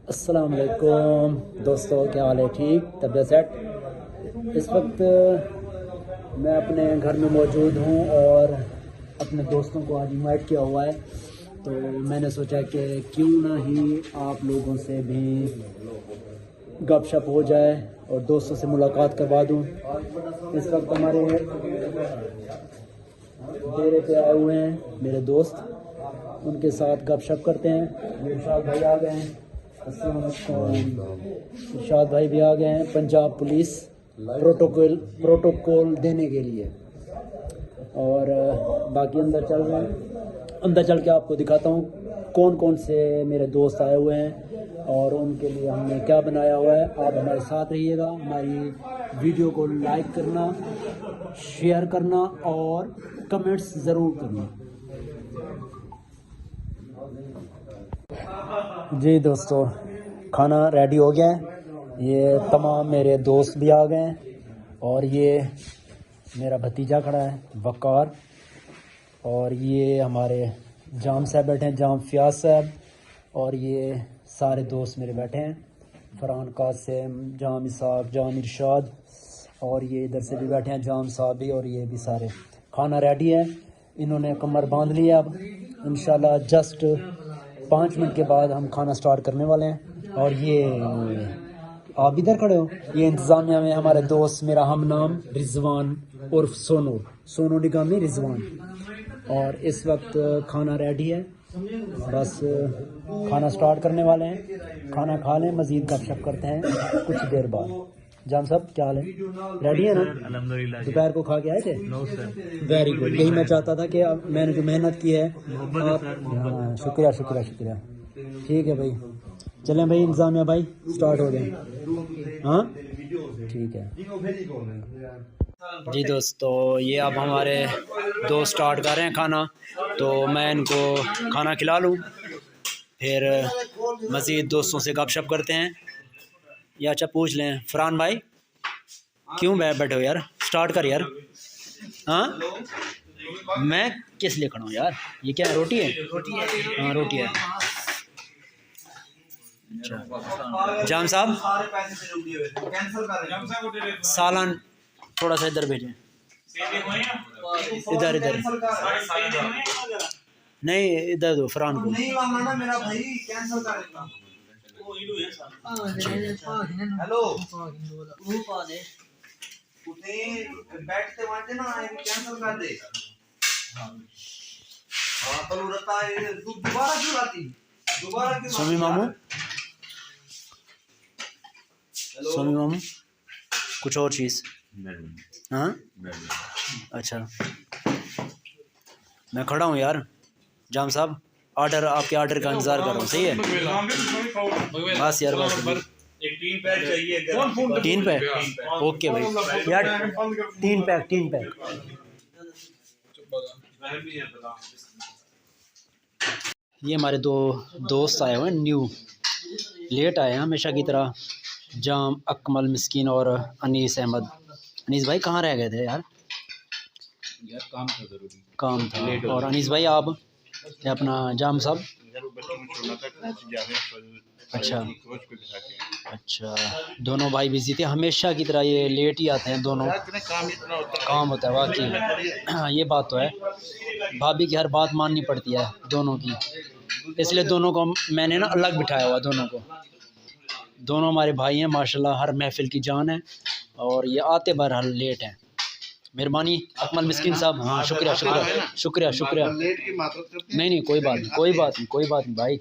अस्सलाम वालेकुम दोस्तों, क्या हाल है? ठीक, तबीयत सेट। इस वक्त मैं अपने घर में मौजूद हूँ और अपने दोस्तों को आज इनवाइट किया हुआ है, तो मैंने सोचा कि क्यों ना ही आप लोगों से भी गपशप हो जाए और दोस्तों से मुलाकात करवा दूँ। इस वक्त हमारे डेरे पे आए हुए हैं मेरे दोस्त, उनके साथ गपशप करते हैं। इरशाद भाई आ गए हैं, अस्सलाम वालेकुम। इरशाद भाई भी आ गए हैं पंजाब पुलिस प्रोटोकॉल देने के लिए, और बाकी अंदर चल रहे हैं। अंदर चल के आपको दिखाता हूँ कौन कौन से मेरे दोस्त आए हुए हैं और उनके लिए हमने क्या बनाया हुआ है। आप हमारे साथ रहिएगा, हमारी वीडियो को लाइक करना, शेयर करना और कमेंट्स ज़रूर करना। जी दोस्तों, खाना रेडी हो गया है। ये तमाम मेरे दोस्त भी आ गए हैं और ये मेरा भतीजा खड़ा है वकार, और ये हमारे जाम साहब बैठे हैं, जाम फयाज साहब, और ये सारे दोस्त मेरे बैठे हैं, फरहान कासिम, जाम इसाक, जाम इरशाद, और ये इधर से भी बैठे हैं जाम साहब भी, और ये भी सारे। खाना रेडी है, इन्होंने कमर बांध लिया। अब इंशाल्लाह जस्ट 5 मिनट के बाद हम खाना स्टार्ट करने वाले हैं। और ये आप इधर खड़े हो, ये इंतज़ामिया में हमारे दोस्त, मेरा हम नाम रिजवान उर्फ सोनू निगामी रिजवान। और इस वक्त खाना रेडी है, बस खाना स्टार्ट करने वाले हैं। खाना खा लें, मज़ीद गपशप करते हैं कुछ देर बाद। जाम साहब क्या हाल है? रेडी है ना? अल्हम्दुलिल्लाह। दोपहर को खा के आए थे? No sir. Very good. यही मैं चाहता था कि मैंने जो मेहनत की है आप, हाँ, शुक्रिया शुक्रिया शुक्रिया। ठीक है भाई, चलें भाई, इंतज़ामिया भाई स्टार्ट हो गए। हाँ ठीक है जी दोस्तों, ये अब हमारे दोस्त स्टार्ट कर रहे हैं खाना, तो मैं इनको खाना खिला लूँ, फिर मज़ीद दोस्तों से गपशप करते हैं। या अच्छा पूछ लें, फरहान भाई क्यों बैठे हो यार? स्टार्ट कर यार। हाँ, मैं किस लिए खड़ा हूँ यार? ये क्या है, रोटी है? हाँ रोटी है। अच्छा जाम साहब, सालन थोड़ा सा इधर भेजें, इधर इधर नहीं, इधर दो फरहान को। हेलो बैठते वांटे ना कैंसिल कर दे। हां तो रहता है, तू दोबारा क्यों आती? दोबारा क्यों? सोमी मामू, सोमी मामू कुछ और चीज़? हाँ अच्छा, मैं खड़ा हूँ यार। जाम साहब ऑर्डर, आपके ऑर्डर का इंतज़ार कर रहा हूँ, सही है? बस यार, बस एक 3 पैक चाहिए। 3 पैक? ओके भाई यार, 3 पैक। ये हमारे दो दोस्त आए हुए हैं, न्यू, लेट आए हैं हमेशा की तरह। जाम, अकमल, मिस्कीन और अनीस अहमद। अनीस भाई कहाँ रह गए थे यार? काम था, ज़रूरी काम था। और अनीस भाई आप, अपना जाम साहब? अच्छा, दोनों भाई बिजी थे, हमेशा की तरह ये लेट ही आते हैं दोनों। काम होता है वाकई। ये बात तो है, भाभी की हर बात माननी पड़ती है दोनों की, इसलिए दोनों को मैंने ना अलग बिठाया हुआ। दोनों हमारे भाई हैं माशाल्लाह, हर महफिल की जान है, और ये आते बहरहाल लेट हैं। मेहरबानी अकमल मिस्किन साहब। हाँ शुक्रिया शुक्रिया शुक्रिया शुक्रिया। नहीं कोई बात नहीं भाई।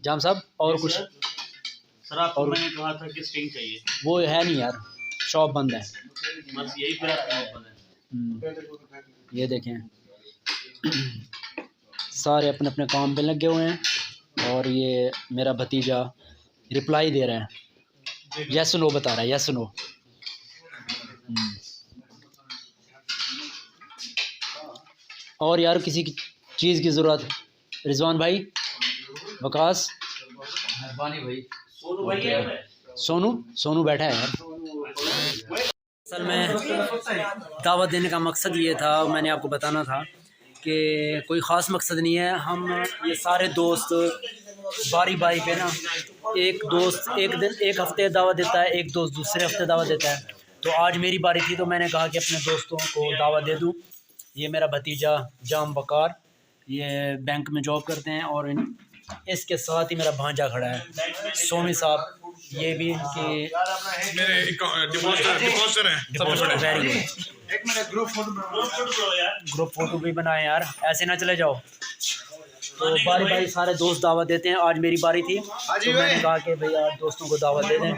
जाम साहब और कुछ? सर आपको मैंने कहा था कि स्टिंग चाहिए, वो है नहीं यार, शॉप बंद है। बस यही पर है। ये देखें सारे अपने अपने काम पे लगे हुए हैं, और ये मेरा भतीजा रिप्लाई दे रहा है, यस नो बता रहा है, यस नो। और यार किसी की चीज़ की ज़रूरत? रिजवान भाई, वकास, मेहरबानी भाई। सोनू भाई है? सोनू बैठा है यार। असल में दावत देने का मकसद ये था, मैंने आपको बताना था कि कोई ख़ास मकसद नहीं है। हम ये सारे दोस्त बारी बारी पे ना एक दोस्त एक दिन एक हफ्ते दावत देता है, एक दोस्त दूसरे हफ्ते दावत देता है। तो आज मेरी बारी थी तो मैंने कहा कि अपने दोस्तों को दावत दे दूँ। ये मेरा भतीजा जाम वकार, ये बैंक में जॉब करते हैं, और इसके साथ ही मेरा भांजा खड़ा है सोमी साहब, ये भी इनकी मेरे डिपोस्टर हैं सबसे बड़े। Very good. एक मिनट ग्रुप फोटो भी बनाए यार, ऐसे ना चले जाओ। तो बारी बारी सारे दोस्त दावत देते हैं, आज मेरी बारी थी तो मैंने कहा कि भैया दोस्तों को दावत दे दें।